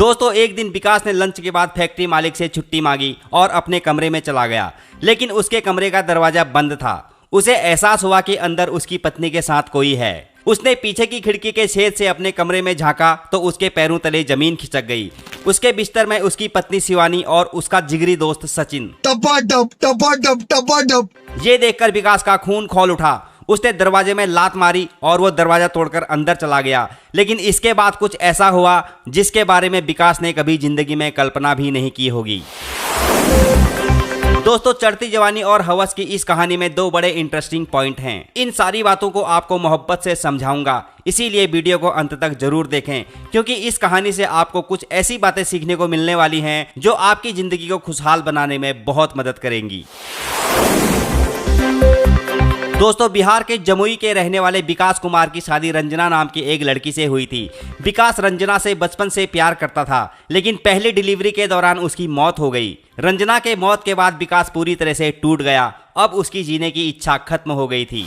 दोस्तों एक दिन विकास ने लंच के बाद फैक्ट्री मालिक से छुट्टी मांगी और अपने कमरे में चला गया, लेकिन उसके कमरे का दरवाजा बंद था। उसे एहसास हुआ कि अंदर उसकी पत्नी के साथ कोई है। उसने पीछे की खिड़की के छेद से अपने कमरे में झांका तो उसके पैरों तले जमीन खिसक गई। उसके बिस्तर में उसकी पत्नी शिवानी और उसका जिगरी दोस्त सचिन। ये देखकर विकास का खून खौल उठा। उसने दरवाजे में लात मारी और वो दरवाजा तोड़कर अंदर चला गया। लेकिन इसके बाद कुछ ऐसा हुआ जिसके बारे में विकास ने कभी जिंदगी में कल्पना भी नहीं की होगी। दोस्तों चढ़ती जवानी और हवस की इस कहानी में दो बड़े इंटरेस्टिंग पॉइंट हैं। इन सारी बातों को आपको मोहब्बत से समझाऊंगा, इसीलिए वीडियो को अंत तक जरूर देखें, क्योंकि इस कहानी से आपको कुछ ऐसी बातें सीखने को मिलने वाली हैं जो आपकी जिंदगी को खुशहाल बनाने में बहुत मदद करेंगी। दोस्तों बिहार के जमुई के रहने वाले विकास कुमार की शादी रंजना नाम की एक लड़की से हुई थी। विकास रंजना से बचपन से प्यार करता था, लेकिन पहली डिलीवरी के दौरान उसकी मौत हो गई। रंजना के मौत के बाद विकास पूरी तरह से टूट गया। अब उसकी जीने की इच्छा खत्म हो गई थी।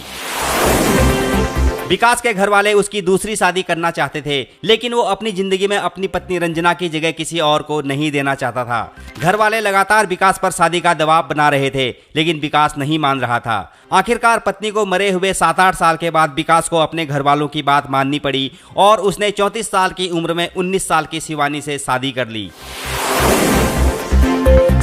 विकास के घर वाले उसकी दूसरी शादी करना चाहते थे, लेकिन वो अपनी जिंदगी में अपनी पत्नी रंजना की जगह किसी और को नहीं देना चाहता था। घर वाले लगातार विकास पर शादी का दबाव बना रहे थे, लेकिन विकास नहीं मान रहा था। आखिरकार पत्नी को मरे हुए 7-8 साल के बाद विकास को अपने घर वालों की बात माननी पड़ी और उसने 34 साल की उम्र में 19 साल की शिवानी से शादी कर ली।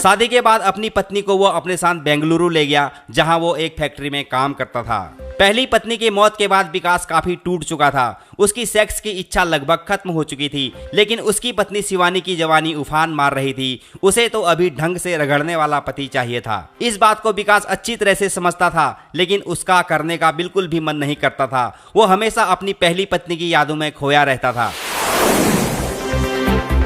शादी के बाद अपनी पत्नी को वो अपने साथ बेंगलुरु ले गया, जहां वो एक फैक्ट्री में काम करता था। पहली पत्नी की मौत के बाद विकास काफी टूट चुका था। उसकी सेक्स की इच्छा लगभग खत्म हो चुकी थी, लेकिन उसकी पत्नी शिवानी की जवानी उफान मार रही थी। उसे तो अभी ढंग से रगड़ने वाला पति चाहिए था। इस बात को विकास अच्छी तरह से समझता था, लेकिन उसका करने का बिल्कुल भी मन नहीं करता था। वो हमेशा अपनी पहली पत्नी की यादों में खोया रहता था।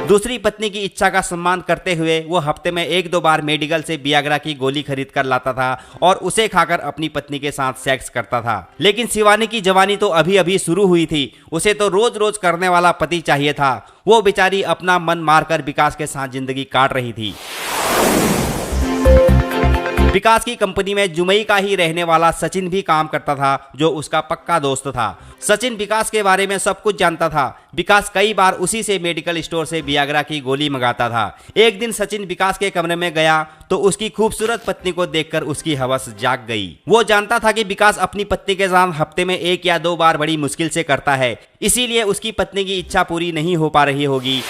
दूसरी पत्नी की इच्छा का सम्मान करते हुए वो हफ्ते में 1-2 बार मेडिकल से वियाग्रा की गोली खरीद कर लाता था और उसे खाकर अपनी पत्नी के साथ सेक्स करता था। लेकिन शिवानी की जवानी तो अभी अभी शुरू हुई थी। उसे तो रोज रोज करने वाला पति चाहिए था। वो बेचारी अपना मन मारकर विकास के साथ जिंदगी काट रही थी। विकास की कंपनी में जुमई का ही रहने वाला सचिन भी काम करता था, जो उसका पक्का दोस्त था। सचिन विकास के बारे में सब कुछ जानता था। विकास कई बार उसी से मेडिकल स्टोर से वियाग्रा की गोली मंगाता था। एक दिन सचिन विकास के कमरे में गया तो उसकी खूबसूरत पत्नी को देखकर उसकी हवस जाग गई। वो जानता था कि विकास अपनी पत्नी के साथ हफ्ते में 1 या 2 बार बड़ी मुश्किल से करता है, इसीलिए उसकी पत्नी की इच्छा पूरी नहीं हो पा रही होगी।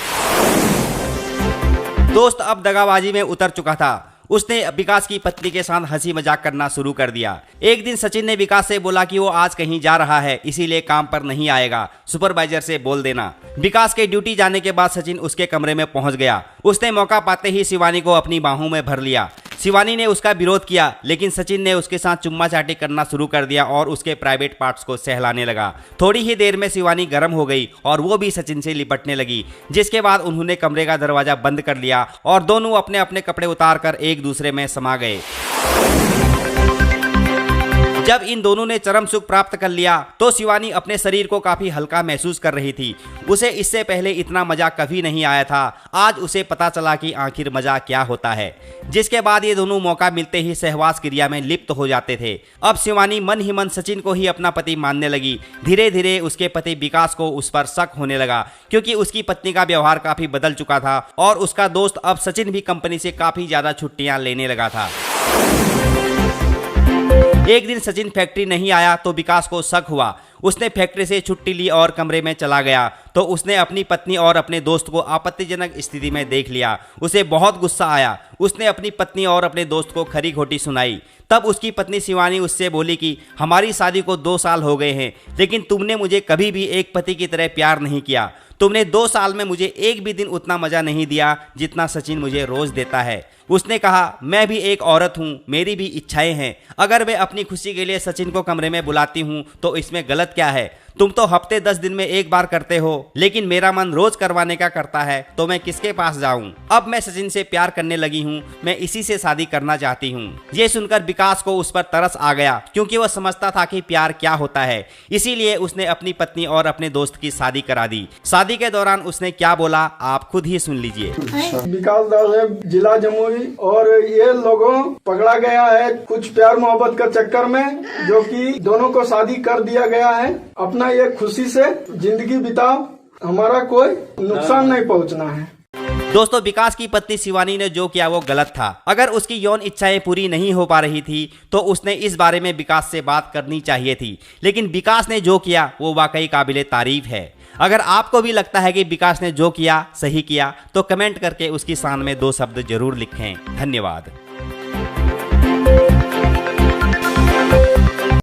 दोस्त अब दगाबाजी में उतर चुका था। उसने विकास की पत्नी के साथ हंसी मजाक करना शुरू कर दिया। एक दिन सचिन ने विकास से बोला कि वो आज कहीं जा रहा है, इसीलिए काम पर नहीं आएगा, सुपरवाइजर से बोल देना। विकास के ड्यूटी जाने के बाद सचिन उसके कमरे में पहुंच गया। उसने मौका पाते ही शिवानी को अपनी बाहों में भर लिया। शिवानी ने उसका विरोध किया, लेकिन सचिन ने उसके साथ चुम्मा चाटी करना शुरू कर दिया और उसके प्राइवेट पार्ट्स को सहलाने लगा। थोड़ी ही देर में शिवानी गर्म हो गई और वो भी सचिन से लिपटने लगी, जिसके बाद उन्होंने कमरे का दरवाजा बंद कर लिया और दोनों अपने अपने कपड़े उतारकर एक दूसरे में समा गए। जब इन दोनों ने चरम सुख प्राप्त कर लिया तो शिवानी अपने शरीर को काफी हल्का महसूस कर रही थी। उसे इससे पहले इतना मजा कभी नहीं आया था। आज उसे पता चला कि आखिर मजा क्या होता है, जिसके बाद ये दोनों मौका मिलते ही सहवास क्रिया में लिप्त हो जाते थे। अब शिवानी मन ही मन सचिन को ही अपना पति मानने लगी। धीरे धीरे उसके पति विकास को उस पर शक होने लगा, क्योंकि उसकी पत्नी का व्यवहार काफी बदल चुका था और उसका दोस्त अब सचिन भी कंपनी से काफी ज्यादा छुट्टियां लेने लगा था। एक दिन सचिन फैक्ट्री नहीं आया तो विकास को शक हुआ। उसने फैक्ट्री से छुट्टी ली और कमरे में चला गया तो उसने अपनी पत्नी और अपने दोस्त को आपत्तिजनक स्थिति में देख लिया। उसे बहुत गुस्सा आया। उसने अपनी पत्नी और अपने दोस्त को खरी खोटी सुनाई। तब उसकी पत्नी शिवानी उससे बोली कि हमारी शादी को 2 साल हो गए हैं, लेकिन तुमने मुझे कभी भी एक पति की तरह प्यार नहीं किया। तुमने 2 साल में मुझे एक भी दिन उतना मजा नहीं दिया जितना सचिन मुझे रोज देता है। उसने कहा, मैं भी एक औरत हूँ, मेरी भी इच्छाएं हैं। अगर मैं अपनी खुशी के लिए सचिन को कमरे में बुलाती हूँ तो इसमें गलत क्या है? तुम तो हफ्ते 10 दिन में 1 बार करते हो, लेकिन मेरा मन रोज करवाने का करता है, तो मैं किसके पास जाऊं? अब मैं सचिन से प्यार करने लगी हूं, मैं इसी से शादी करना चाहती हूं। ये सुनकर विकास को उस पर तरस आ गया, क्योंकि वह समझता था कि प्यार क्या होता है। इसीलिए उसने अपनी पत्नी और अपने दोस्त की शादी करा दी। शादी के दौरान उसने क्या बोला आप खुद ही सुन लीजिए। विकास दास है, जिला जमुई, और ये लोगों पकड़ा गया है कुछ प्यार मोहब्बत का चक्कर में, जो कि दोनों को शादी कर दिया गया है। अपना ये खुशी से जिंदगी बिताओ, हमारा कोई नुकसान नहीं पहुंचना है। दोस्तों, विकास की पत्नी शिवानी ने जो किया वो गलत था। अगर उसकी यौन इच्छाएं पूरी नहीं हो पा रही थी तो उसने इस बारे में विकास से बात करनी चाहिए थी, लेकिन विकास ने जो किया वो वाकई काबिले तारीफ है। अगर आपको भी लगता है कि विकास ने जो किया सही किया तो कमेंट करके उसकी शान में 2 शब्द जरूर लिखें। धन्यवाद।